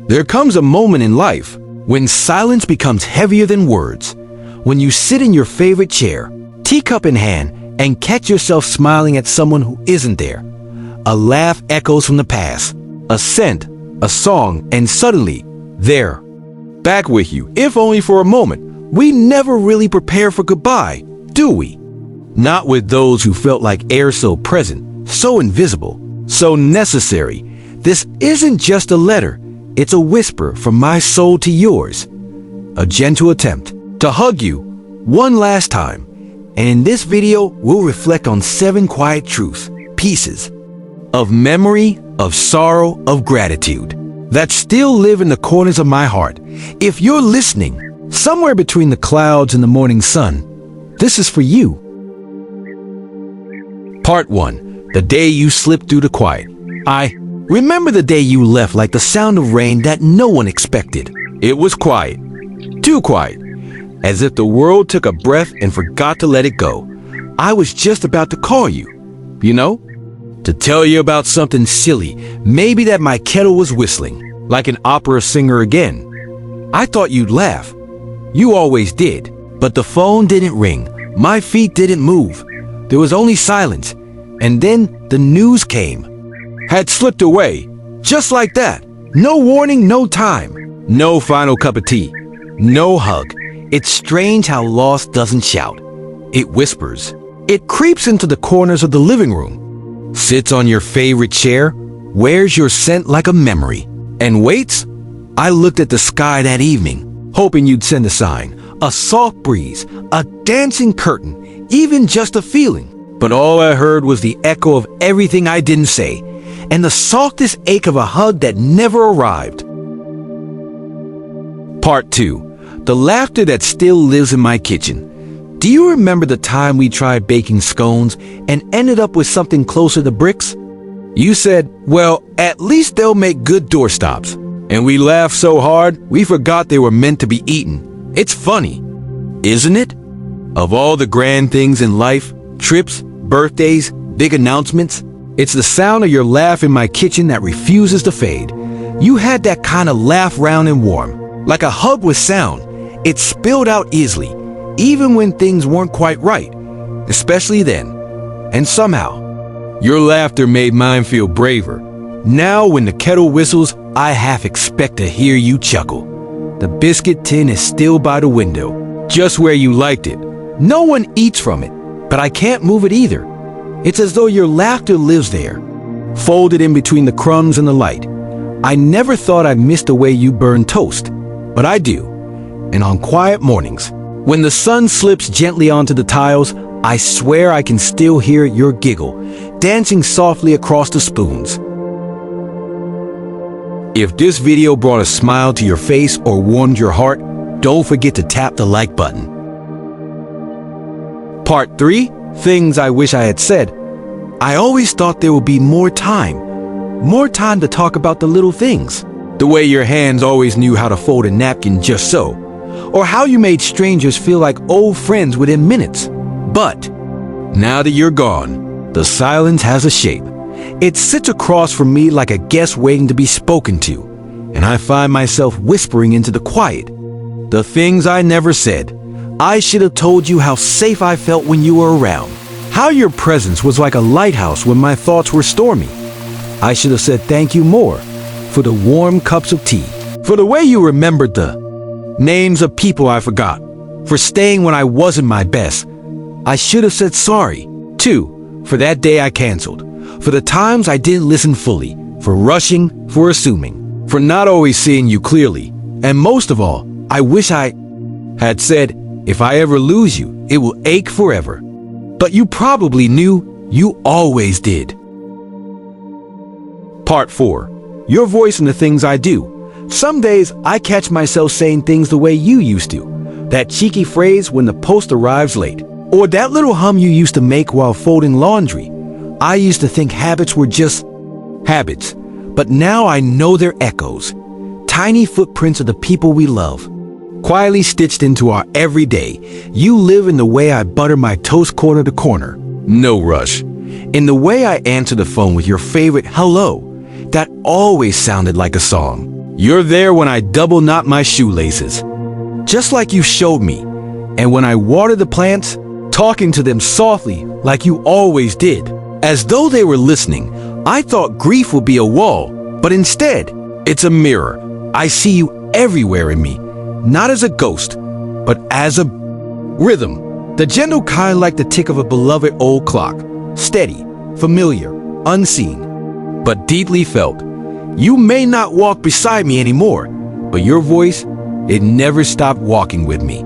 There comes a moment in life when silence becomes heavier than words. When you sit in your favorite chair, teacup in hand, and catch yourself smiling at someone who isn't there. A laugh echoes from the past, a scent, a song, and suddenly, there, back with you, if only for a moment. We never really prepare for goodbye, do we? Not with those who felt like air, so present, so invisible, so necessary. This isn't just a letter, it's a whisper from my soul to yours. A gentle attempt to hug you one last time. And in this video, we'll reflect on 7 quiet truths, pieces of memory, of sorrow, of gratitude that still live in the corners of my heart. If you're listening, somewhere between the clouds and the morning sun, this is for you. Part 1. The day you slipped through the quiet. I remember the day you left like the sound of rain that no one expected. It was quiet, too quiet, as if the world took a breath and forgot to let it go. I was just about to call you, to tell you about something silly, maybe that my kettle was whistling, like an opera singer again. I thought you'd laugh. You always did. But the phone didn't ring. My feet didn't move. There was only silence. And then the news came. Had slipped away. Just like that. No warning, no time. No final cup of tea. No hug. It's strange how loss doesn't shout. It whispers. It creeps into the corners of the living room. Sits on your favorite chair. Wears your scent like a memory. And waits. I looked at the sky that evening, hoping you'd send a sign. A soft breeze, a dancing curtain, even just a feeling. But all I heard was the echo of everything I didn't say, and the softest ache of a hug that never arrived. Part 2. The laughter that still lives in my kitchen. Do you remember the time we tried baking scones and ended up with something closer to bricks? You said, well, at least they'll make good doorstops. And we laughed so hard, we forgot they were meant to be eaten. It's funny, isn't it? Of all the grand things in life, trips, birthdays, big announcements, it's the sound of your laugh in my kitchen that refuses to fade. You had that kind of laugh round and warm, like a hug with sound. It spilled out easily, even when things weren't quite right, especially then. And somehow, your laughter made mine feel braver. Now when the kettle whistles, I half expect to hear you chuckle. The biscuit tin is still by the window, just where you liked it. No one eats from it, but I can't move it either. It's as though your laughter lives there, folded in between the crumbs and the light. I never thought I'd miss the way you burn toast, but I do. And on quiet mornings, when the sun slips gently onto the tiles, I swear I can still hear your giggle, dancing softly across the spoons. If this video brought a smile to your face or warmed your heart, don't forget to tap the like button. Part 3. Things I wish I had said. I always thought there would be more time to talk about the little things. The way your hands always knew how to fold a napkin just so, or how you made strangers feel like old friends within minutes. But now that you're gone, the silence has a shape. It sits across from me like a guest waiting to be spoken to, and I find myself whispering into the quiet. The things I never said. I should have told you how safe I felt when you were around, how your presence was like a lighthouse when my thoughts were stormy. I should have said thank you more for the warm cups of tea, for the way you remembered the names of people I forgot, for staying when I wasn't my best. I should have said sorry, too, for that day I canceled, for the times I didn't listen fully, for rushing, for assuming, for not always seeing you clearly. And most of all, I wish I had said, if I ever lose you, it will ache forever. But you probably knew, you always did. Part 4. Your voice and the things I do. Some days I catch myself saying things the way you used to. That cheeky phrase when the post arrives late. Or that little hum you used to make while folding laundry. I used to think habits were just habits, but now I know they're echoes. Tiny footprints of the people we love. Quietly stitched into our everyday. You live in the way I butter my toast corner to corner. No rush. In the way I answer the phone with your favorite hello. That always sounded like a song. You're there when I double knot my shoelaces, just like you showed me. And when I water the plants, talking to them softly like you always did. As though they were listening, I thought grief would be a wall, but instead, it's a mirror. I see you everywhere in me, not as a ghost, but as a rhythm. The gentle kind like the tick of a beloved old clock. Steady, familiar, unseen, but deeply felt. You may not walk beside me anymore, but your voice, it never stopped walking with me.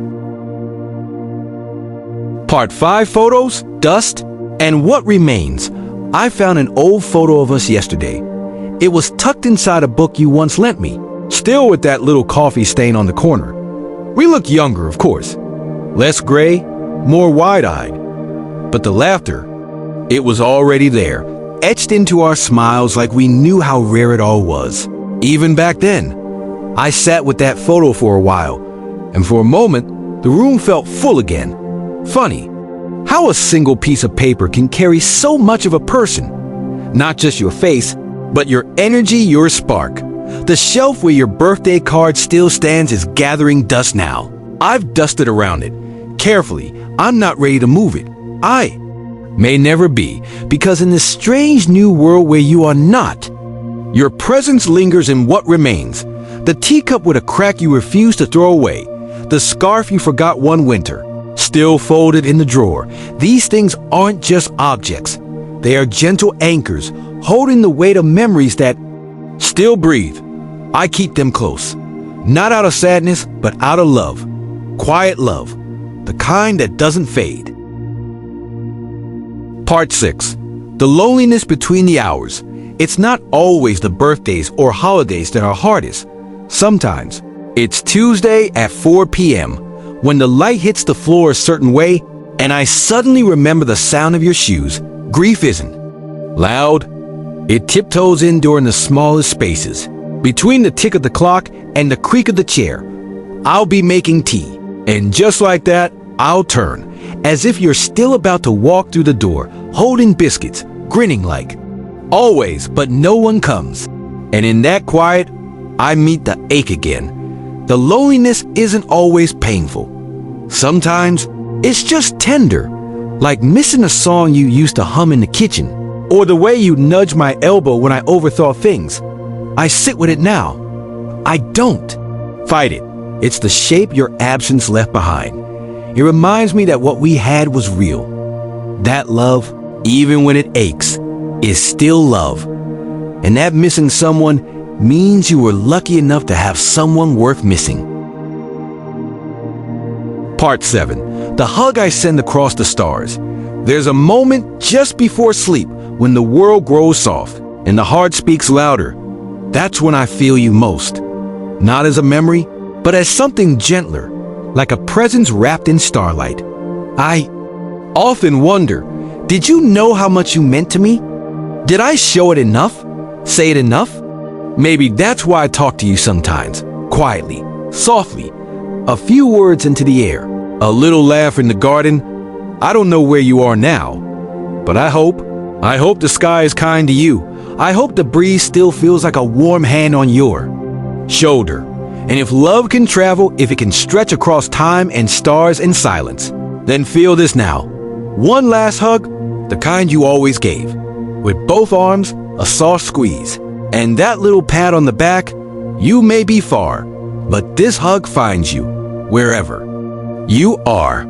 Part 5 Photos, Dust, and What Remains. I found an old photo of us yesterday. It was tucked inside a book you once lent me, still with that little coffee stain on the corner. We look younger, of course. Less gray, more wide-eyed. But the laughter, it was already there, etched into our smiles like we knew how rare it all was. Even back then, I sat with that photo for a while, and for a moment, the room felt full again. Funny, how a single piece of paper can carry so much of a person. Not just your face, but your energy, your spark. The shelf where your birthday card still stands is gathering dust now. I've dusted around it. Carefully, I'm not ready to move it. I may never be, because in this strange new world where you are not, your presence lingers in what remains. The teacup with a crack you refuse to throw away. The scarf you forgot one winter, still folded in the drawer. These things aren't just objects. They are gentle anchors, holding the weight of memories that still breathe. I keep them close, not out of sadness, but out of love. Quiet love, the kind that doesn't fade. Part 6. The loneliness between the hours. It's not always the birthdays or holidays that are hardest. Sometimes it's Tuesday at 4 p.m. when the light hits the floor a certain way, and I suddenly remember the sound of your shoes. Grief isn't loud. It tiptoes in during the smallest spaces, between the tick of the clock and the creak of the chair. I'll be making tea, and just like that, I'll turn, as if you're still about to walk through the door, holding biscuits, grinning like always, but no one comes. And in that quiet, I meet the ache again. The loneliness isn't always painful. Sometimes it's just tender, like missing a song you used to hum in the kitchen, or the way you nudge my elbow when I overthought things. I sit with it now. I don't fight it. It's the shape your absence left behind. It reminds me that what we had was real. That love, even when it aches, is still love. And that missing someone means you were lucky enough to have someone worth missing. Part 7. The hug I send across the stars. There's a moment just before sleep when the world grows soft and the heart speaks louder. That's when I feel you most. Not as a memory, but as something gentler, like a presence wrapped in starlight. I often wonder, did you know how much you meant to me? Did I show it enough? Say it enough? Maybe that's why I talk to you sometimes, quietly, softly, a few words into the air, a little laugh in the garden. I don't know where you are now, but I hope the sky is kind to you. I hope the breeze still feels like a warm hand on your shoulder. And if love can travel, if it can stretch across time and stars and silence, then feel this now. One last hug, the kind you always gave. With both arms, a soft squeeze. And that little pat on the back. You may be far, but this hug finds you, wherever you are.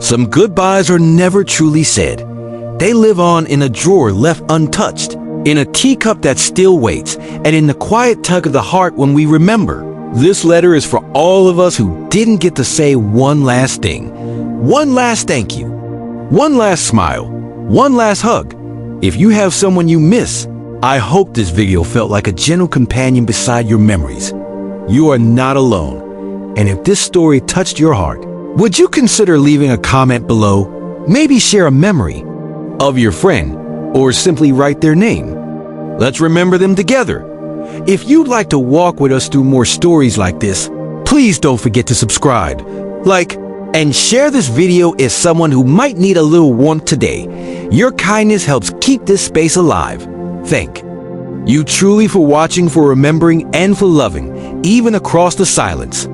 Some goodbyes are never truly said. They live on in a drawer left untouched, in a teacup that still waits, and in the quiet tug of the heart when we remember. This letter is for all of us who didn't get to say one last thing, one last thank you, one last smile, one last hug. If you have someone you miss, I hope this video felt like a gentle companion beside your memories. You are not alone. And if this story touched your heart, would you consider leaving a comment below? Maybe share a memory of your friend, or simply write their name. Let's remember them together. If you'd like to walk with us through more stories like this, please don't forget to subscribe, like, and share this video with someone who might need a little warmth today. Your kindness helps keep this space alive. Thank You truly for watching, for remembering, and for loving, even across the silence.